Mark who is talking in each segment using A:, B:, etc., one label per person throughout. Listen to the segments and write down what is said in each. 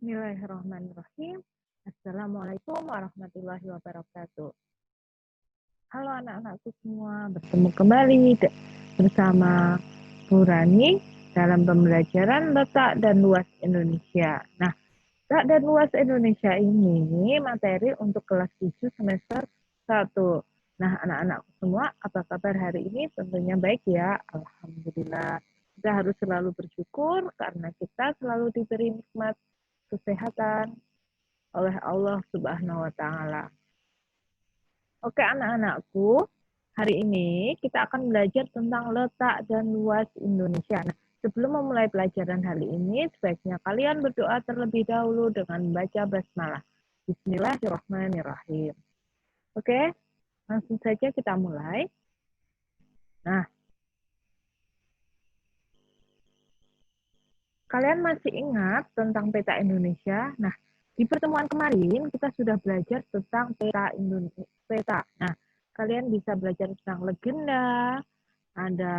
A: Bismillahirrahmanirrahim. Assalamualaikum warahmatullahi wabarakatuh. Halo anak-anakku semua, bertemu kembali bersama Bu Rani dalam pembelajaran letak dan luas Indonesia. Nah, letak dan luas Indonesia ini materi untuk kelas 7 semester 1. Nah, anak-anakku semua, apa kabar hari ini? Tentunya baik ya, alhamdulillah. Kita harus selalu bersyukur karena kita selalu diberi nikmat kesehatan oleh Allah Subhanahu wa taala. Oke anak-anakku, hari ini kita akan belajar tentang letak dan luas Indonesia. Nah, sebelum memulai pelajaran hari ini, sebaiknya kalian berdoa terlebih dahulu dengan membaca basmalah. Bismillahirrahmanirrahim. Oke, langsung saja kita mulai. Nah, kalian masih ingat tentang peta Indonesia? Nah, di pertemuan kemarin kita sudah belajar tentang peta Indonesia. Nah, kalian bisa belajar tentang legenda, ada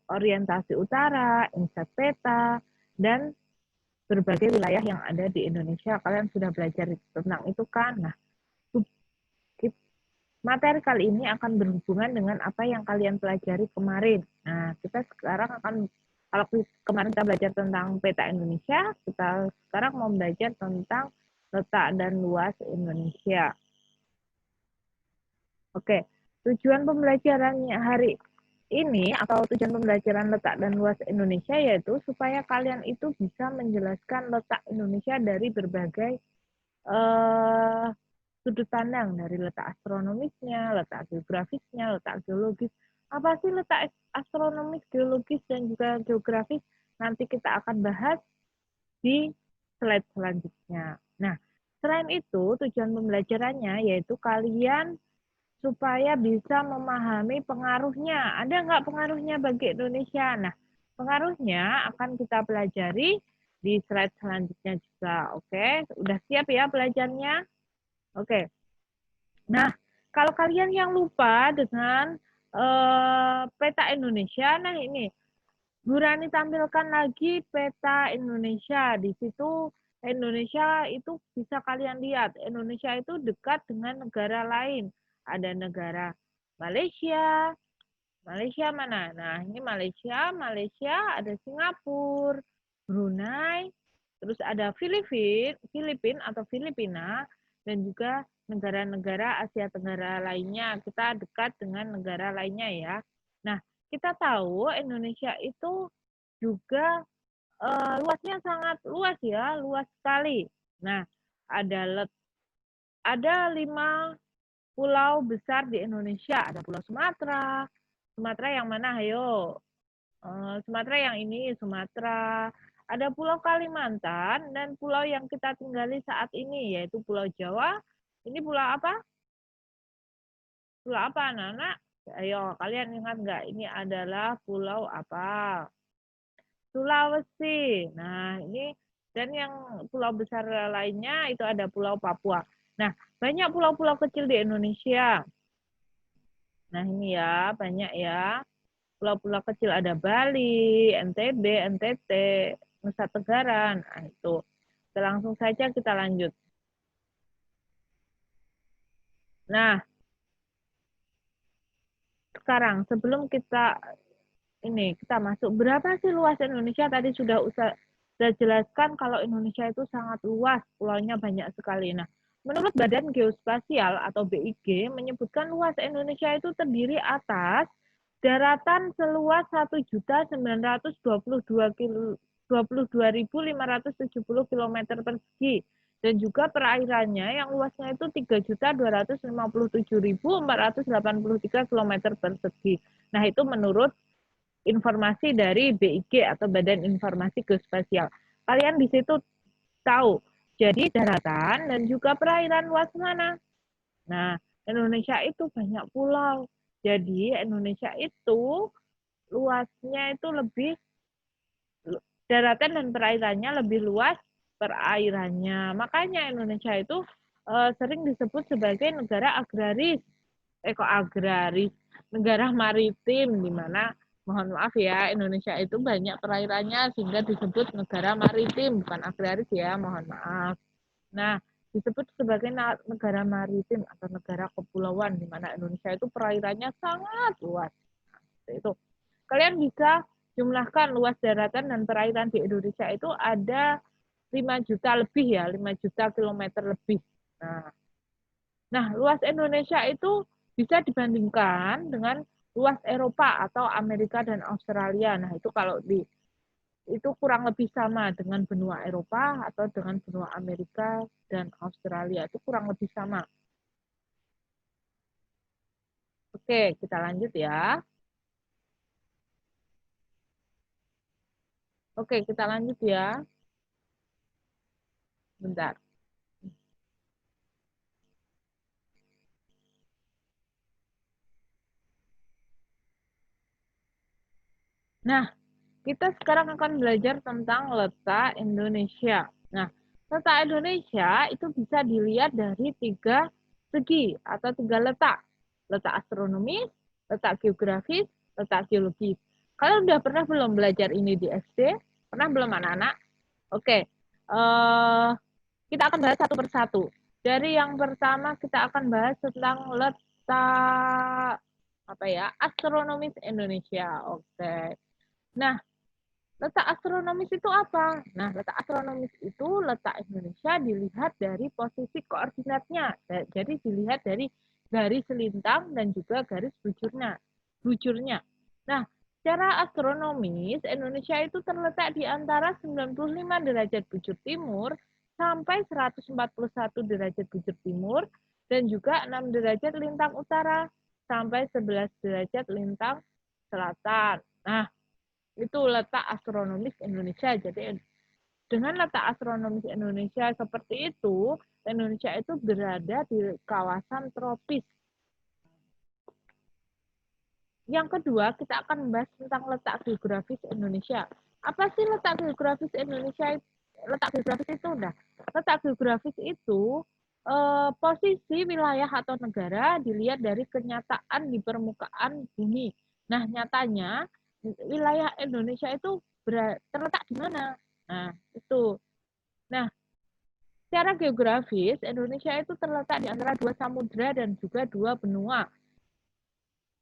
A: orientasi utara, inset peta, dan berbagai wilayah yang ada di Indonesia. Kalian sudah belajar tentang itu kan? Nah, materi kali ini akan berhubungan dengan apa yang kalian pelajari kemarin. Nah, kita sekarang akan, kalau kemarin kita belajar tentang peta Indonesia, kita sekarang mau belajar tentang letak dan luas Indonesia. Oke, tujuan pembelajarannya hari ini atau tujuan pembelajaran letak dan luas Indonesia yaitu supaya kalian itu bisa menjelaskan letak Indonesia dari berbagai sudut pandang, dari letak astronomisnya, letak geografisnya, letak geologis. Apa sih letak astronomis, geologis, dan juga geografis? Nanti kita akan bahas di slide selanjutnya. Nah, selain itu, tujuan pembelajarannya yaitu kalian supaya bisa memahami pengaruhnya. Ada nggak pengaruhnya bagi Indonesia? Nah, pengaruhnya akan kita pelajari di slide selanjutnya juga. Oke, udah siap ya belajarnya? Oke. Nah, kalau kalian yang lupa dengan peta Indonesia, nah ini Bu Rani tampilkan lagi peta Indonesia. Di situ Indonesia itu bisa kalian lihat. Indonesia itu dekat dengan negara lain. Ada negara Malaysia. Malaysia mana? Nah, ini Malaysia. Malaysia ada Singapura, Brunei, terus ada Filipina atau Filipina, dan juga negara-negara Asia Tenggara lainnya. Kita dekat dengan negara lainnya ya. Nah, kita tahu Indonesia itu juga luasnya sangat luas ya, luas sekali. Nah, ada 5 pulau besar di Indonesia. Ada Pulau Sumatera. Sumatera yang mana? Ayo. Sumatera yang ini, Sumatera. Ada Pulau Kalimantan dan pulau yang kita tinggali saat ini, yaitu Pulau Jawa. Ini pulau apa? Pulau apa, anak-anak? Ayo, kalian ingat nggak? Ini adalah pulau apa? Sulawesi. Nah, ini dan yang pulau besar lainnya itu ada Pulau Papua. Nah, banyak pulau-pulau kecil di Indonesia. Nah, ini ya, banyak ya. Pulau-pulau kecil ada Bali, NTB, NTT, Nusa Tenggara. Nah, itu. Langsung saja kita lanjut. Nah, sekarang sebelum kita masuk, berapa sih luas Indonesia? Tadi sudah jelaskan kalau Indonesia itu sangat luas, pulaunya banyak sekali. Nah, menurut Badan Geospasial atau BIG menyebutkan luas Indonesia itu terdiri atas daratan seluas 1.722.570 km persegi dan juga perairannya yang luasnya itu 3.257.483 km persegi. Nah, itu menurut informasi dari BIG atau Badan Informasi Geospasial. Kalian di situ tahu, jadi daratan dan juga perairan luas mana? Nah, Indonesia itu banyak pulau. Jadi Indonesia itu luasnya itu lebih, daratan dan perairannya lebih luas perairannya. Makanya Indonesia itu sering disebut sebagai negara agraris, negara maritim, di mana Mohon maaf ya, Indonesia itu banyak perairannya sehingga disebut negara maritim, bukan agraris ya, mohon maaf. Nah, disebut sebagai negara maritim atau negara kepulauan, di mana Indonesia itu perairannya sangat luas. Nah, itu. Kalian bisa jumlahkan luas daratan dan perairan di Indonesia itu ada 5 juta lebih ya, 5 juta kilometer lebih. Nah, luas Indonesia itu bisa dibandingkan dengan luas Eropa atau Amerika dan Australia. Nah, itu kalau itu kurang lebih sama dengan benua Eropa atau dengan benua Amerika dan Australia. Itu kurang lebih sama. Oke, kita lanjut ya. Oke, kita lanjut ya. Bentar. Nah, kita sekarang akan belajar tentang letak Indonesia. Nah, letak Indonesia itu bisa dilihat dari 3 segi atau 3 letak. Letak astronomis, letak geografis, letak geologis. Kalian udah pernah belum belajar ini di SD? Pernah belum anak-anak? Oke. Kita akan bahas satu persatu. Dari yang pertama kita akan bahas tentang letak astronomis Indonesia. Oke. Nah, letak astronomis itu apa? Nah, letak astronomis itu letak Indonesia dilihat dari posisi koordinatnya. Jadi dilihat dari garis lintang dan juga garis bujurnya. Nah, secara astronomis Indonesia itu terletak di antara 95 derajat bujur timur sampai 141 derajat bujur timur dan juga 6 derajat lintang utara sampai 11 derajat lintang selatan. Nah, itu letak astronomis Indonesia. Jadi dengan letak astronomis Indonesia seperti itu, Indonesia itu berada di kawasan tropis. Yang kedua, kita akan membahas tentang letak geografis Indonesia. Apa sih letak geografis Indonesia? Letak geografis itu letak geografis itu posisi wilayah atau negara dilihat dari kenyataan di permukaan bumi. Nah, nyatanya wilayah Indonesia itu terletak di mana? Nah, itu. Nah, secara geografis Indonesia itu terletak di antara 2 samudra dan juga 2 benua.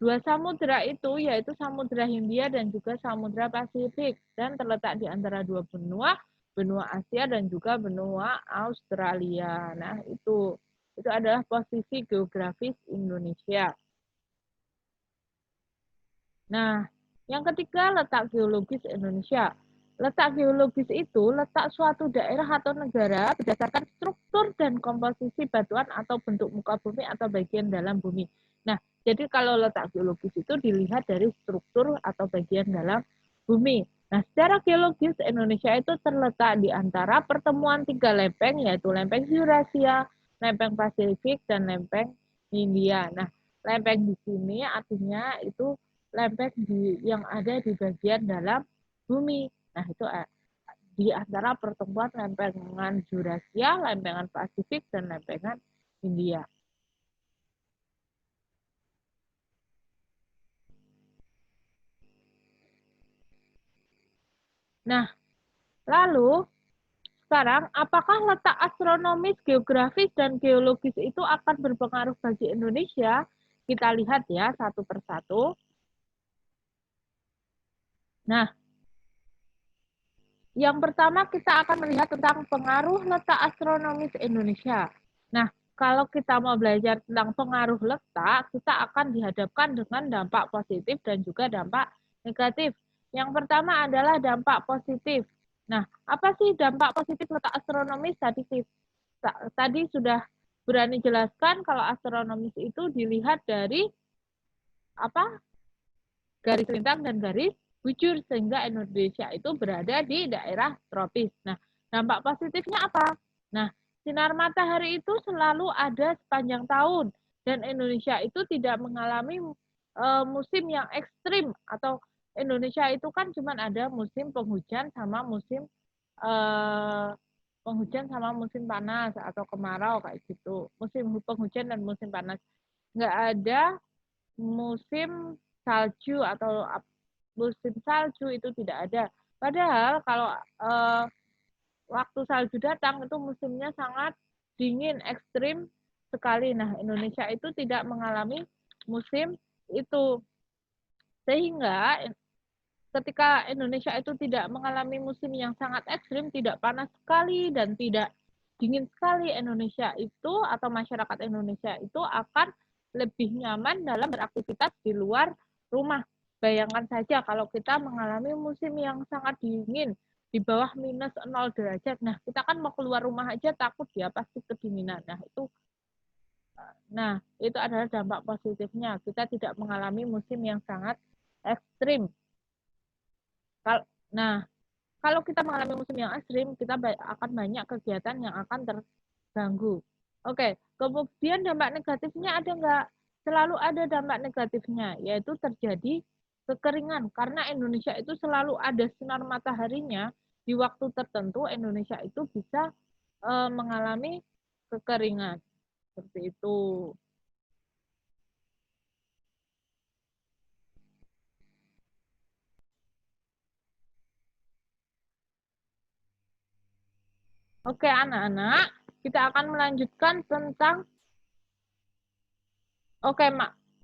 A: 2 samudra itu yaitu Samudra Hindia dan juga Samudra Pasifik dan terletak di antara 2 benua, benua Asia dan juga benua Australia. Nah, itu adalah posisi geografis Indonesia. Nah, yang ketiga letak geologis Indonesia. Letak geologis itu letak suatu daerah atau negara berdasarkan struktur dan komposisi batuan atau bentuk muka bumi atau bagian dalam bumi. Nah, jadi kalau letak geologis itu dilihat dari struktur atau bagian dalam bumi. Nah, secara geologis Indonesia itu terletak di antara pertemuan 3 lempeng, yaitu lempeng Eurasia, lempeng Pasifik, dan lempeng Hindia. Nah, lempeng di sini artinya itu lempeng yang ada di bagian dalam bumi. Nah, itu di antara pertemuan lempengan Eurasia, lempengan Pasifik, dan lempengan Hindia. Nah, lalu sekarang apakah letak astronomis, geografis, dan geologis itu akan berpengaruh bagi Indonesia? Kita lihat ya satu persatu. Nah, yang pertama kita akan melihat tentang pengaruh letak astronomis Indonesia. Nah, kalau kita mau belajar tentang pengaruh letak, kita akan dihadapkan dengan dampak positif dan juga dampak negatif. Yang pertama adalah dampak positif. Nah, apa sih dampak positif letak astronomis? Tadi sudah berani jelaskan kalau astronomis itu dilihat dari apa? Garis lintang dan garis bujur sehingga Indonesia itu berada di daerah tropis. Nah, dampak positifnya apa? Nah, sinar matahari itu selalu ada sepanjang tahun dan Indonesia itu tidak mengalami musim yang ekstrim atau Indonesia itu kan cuma ada musim penghujan sama musim panas atau kemarau kayak gitu. Musim penghujan dan musim panas. Nggak ada musim salju atau musim salju itu tidak ada. Padahal kalau waktu salju datang itu musimnya sangat dingin, ekstrim sekali. Nah, Indonesia itu tidak mengalami musim itu. Sehingga ketika Indonesia itu tidak mengalami musim yang sangat ekstrim, tidak panas sekali dan tidak dingin sekali, Indonesia itu atau masyarakat Indonesia itu akan lebih nyaman dalam beraktivitas di luar rumah. Bayangkan saja kalau kita mengalami musim yang sangat dingin, di bawah minus 0 derajat. Nah, kita kan mau keluar rumah aja takut ya, pasti kedinginan. Nah, itu adalah dampak positifnya. Kita tidak mengalami musim yang sangat ekstrim. Nah, kalau kita mengalami musim yang ekstrim, kita akan banyak kegiatan yang akan terganggu. Oke, kemudian dampak negatifnya ada nggak? Selalu ada dampak negatifnya, yaitu terjadi kekeringan. Karena Indonesia itu selalu ada sinar mataharinya, di waktu tertentu Indonesia itu bisa mengalami kekeringan. Seperti itu. Oke, anak-anak, kita akan melanjutkan tentang Oke,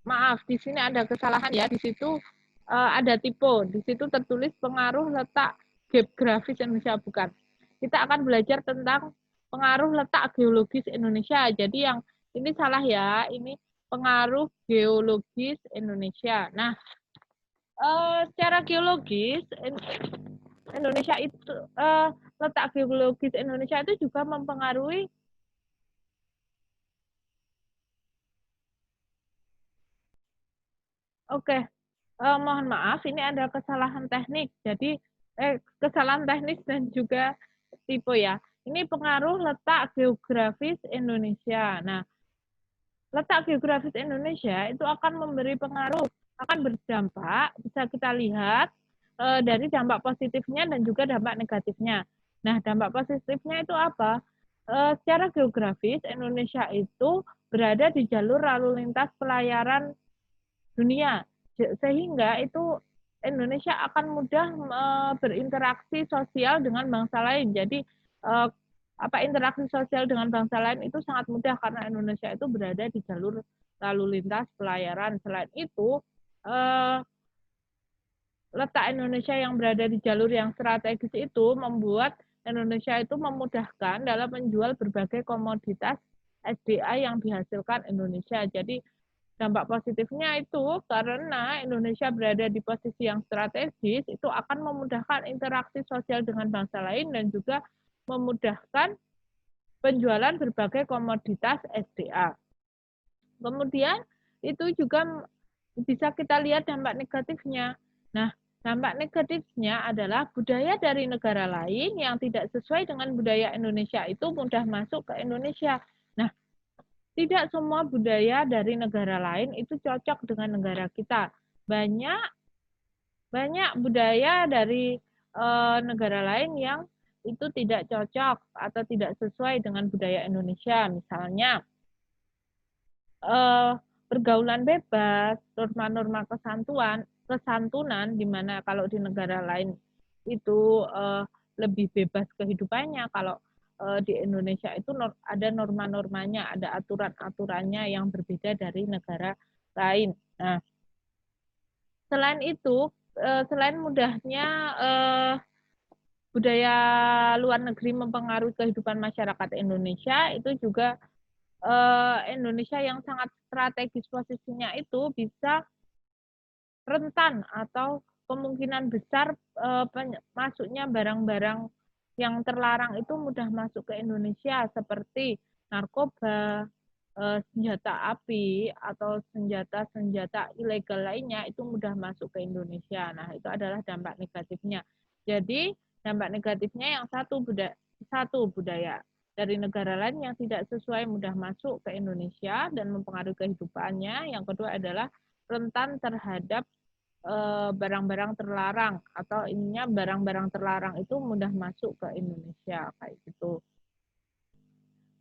A: maaf, di sini ada kesalahan ya. Di situ ada tipe. Di situ tertulis pengaruh letak geografis Indonesia, bukan. Kita akan belajar tentang pengaruh letak geologis Indonesia. Jadi yang ini salah ya. Ini pengaruh geologis Indonesia. Nah, secara geologis Indonesia itu letak geologis Indonesia itu juga mempengaruhi. Oke, mohon maaf, ini ada kesalahan teknik. Jadi, kesalahan teknis dan juga tipe ya. Ini pengaruh letak geografis Indonesia. Nah, letak geografis Indonesia itu akan memberi pengaruh, akan berdampak, bisa kita lihat dari dampak positifnya dan juga dampak negatifnya. Nah, dampak positifnya itu apa? Secara geografis, Indonesia itu berada di jalur lalu lintas pelayaran dunia, sehingga itu Indonesia akan mudah berinteraksi sosial dengan bangsa lain. Jadi apa interaksi sosial dengan bangsa lain itu sangat mudah karena Indonesia itu berada di jalur lalu lintas pelayaran. Selain itu letak Indonesia yang berada di jalur yang strategis itu membuat Indonesia itu memudahkan dalam menjual berbagai komoditas SDA yang dihasilkan Indonesia. Jadi dampak positifnya itu karena Indonesia berada di posisi yang strategis, itu akan memudahkan interaksi sosial dengan bangsa lain dan juga memudahkan penjualan berbagai komoditas SDA. Kemudian itu juga bisa kita lihat dampak negatifnya. Nah, dampak negatifnya adalah budaya dari negara lain yang tidak sesuai dengan budaya Indonesia itu mudah masuk ke Indonesia. Nah, tidak semua budaya dari negara lain itu cocok dengan negara kita. Banyak banyak budaya dari negara lain yang itu tidak cocok atau tidak sesuai dengan budaya Indonesia. Misalnya pergaulan bebas, norma-norma kesantunan di mana kalau di negara lain itu lebih bebas kehidupannya, kalau di Indonesia itu ada norma-normanya, ada aturan-aturannya yang berbeda dari negara lain. Nah, selain itu, selain mudahnya budaya luar negeri mempengaruhi kehidupan masyarakat Indonesia, itu juga Indonesia yang sangat strategis posisinya itu bisa rentan atau kemungkinan besar masuknya barang-barang yang terlarang itu mudah masuk ke Indonesia seperti narkoba, senjata api atau senjata-senjata ilegal lainnya itu mudah masuk ke Indonesia. Nah, itu adalah dampak negatifnya. Jadi, dampak negatifnya yang satu budaya dari negara lain yang tidak sesuai mudah masuk ke Indonesia dan mempengaruhi kehidupannya. Yang kedua adalah rentan terhadap barang-barang terlarang atau ininya barang-barang terlarang itu mudah masuk ke Indonesia kayak gitu.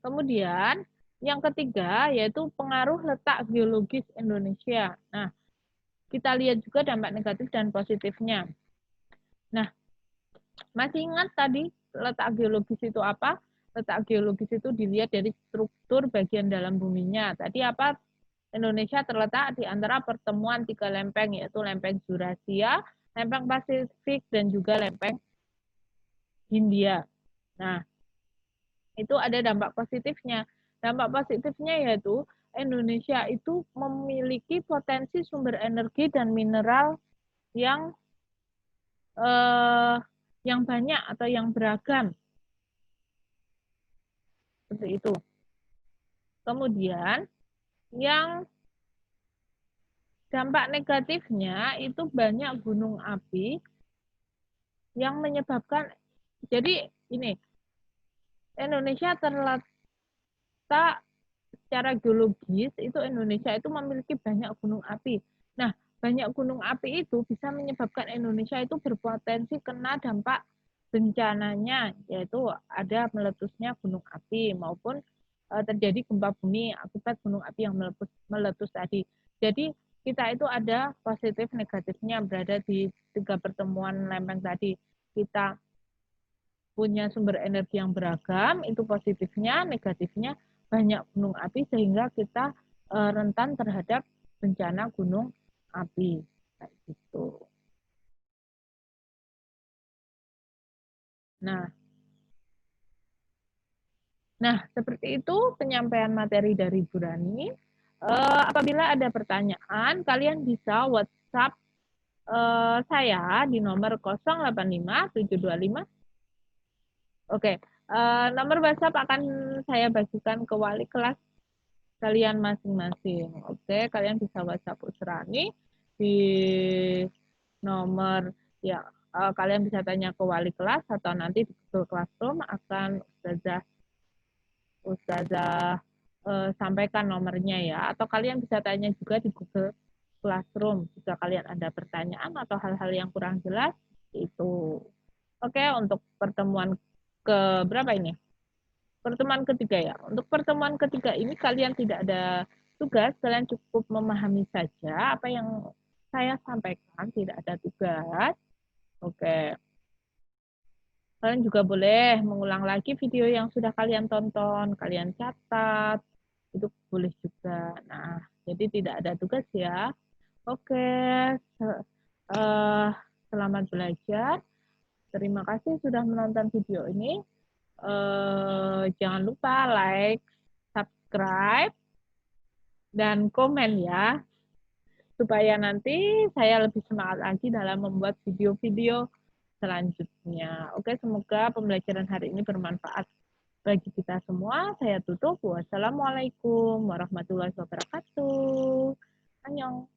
A: Kemudian yang ketiga yaitu pengaruh letak geologis Indonesia. Nah, kita lihat juga dampak negatif dan positifnya. Nah, masih ingat tadi letak geologis itu apa? Letak geologis itu dilihat dari struktur bagian dalam buminya. Tadi apa? Indonesia terletak di antara pertemuan 3 lempeng, yaitu lempeng Eurasia, lempeng Pasifik, dan juga lempeng Hindia. Nah, itu ada dampak positifnya. Dampak positifnya yaitu Indonesia itu memiliki potensi sumber energi dan mineral yang yang banyak atau yang beragam. Seperti itu. Kemudian yang dampak negatifnya itu banyak gunung api yang menyebabkan, jadi ini, Indonesia terletak secara geologis, itu Indonesia itu memiliki banyak gunung api. Nah, banyak gunung api itu bisa menyebabkan Indonesia itu berpotensi kena dampak bencananya, yaitu ada meletusnya gunung api maupun terjadi gempa bumi akibat gunung api yang meletus tadi. Jadi kita itu ada positif negatifnya berada di 3 pertemuan lempeng tadi. Kita punya sumber energi yang beragam, itu positifnya, negatifnya banyak gunung api sehingga kita rentan terhadap bencana gunung api. Kayak gitu. Nah, seperti itu penyampaian materi dari Bu Rani. Apabila ada pertanyaan, kalian bisa WhatsApp saya di nomor 085 725. Oke, nomor WhatsApp akan saya bagikan ke wali kelas kalian masing-masing. Oke, kalian bisa WhatsApp Usrani di nomor ya, kalian bisa tanya ke wali kelas atau nanti di Google Classroom akan Ustazah sampaikan nomornya ya, atau kalian bisa tanya juga di Google Classroom jika kalian ada pertanyaan atau hal-hal yang kurang jelas itu. Oke, untuk pertemuan ke berapa ini? Pertemuan ketiga ya. Untuk pertemuan ketiga ini kalian tidak ada tugas, kalian cukup memahami saja apa yang saya sampaikan, tidak ada tugas. Oke. Kalian juga boleh mengulang lagi video yang sudah kalian tonton, kalian catat, itu boleh juga. Nah, jadi tidak ada tugas ya. Oke, selamat belajar. Terima kasih sudah menonton video ini. Jangan lupa like, subscribe, dan komen ya, supaya nanti saya lebih semangat lagi dalam membuat video-video selanjutnya. Oke, semoga pembelajaran hari ini bermanfaat bagi kita semua. Saya tutup. Wassalamualaikum warahmatullahi wabarakatuh. Annyeong.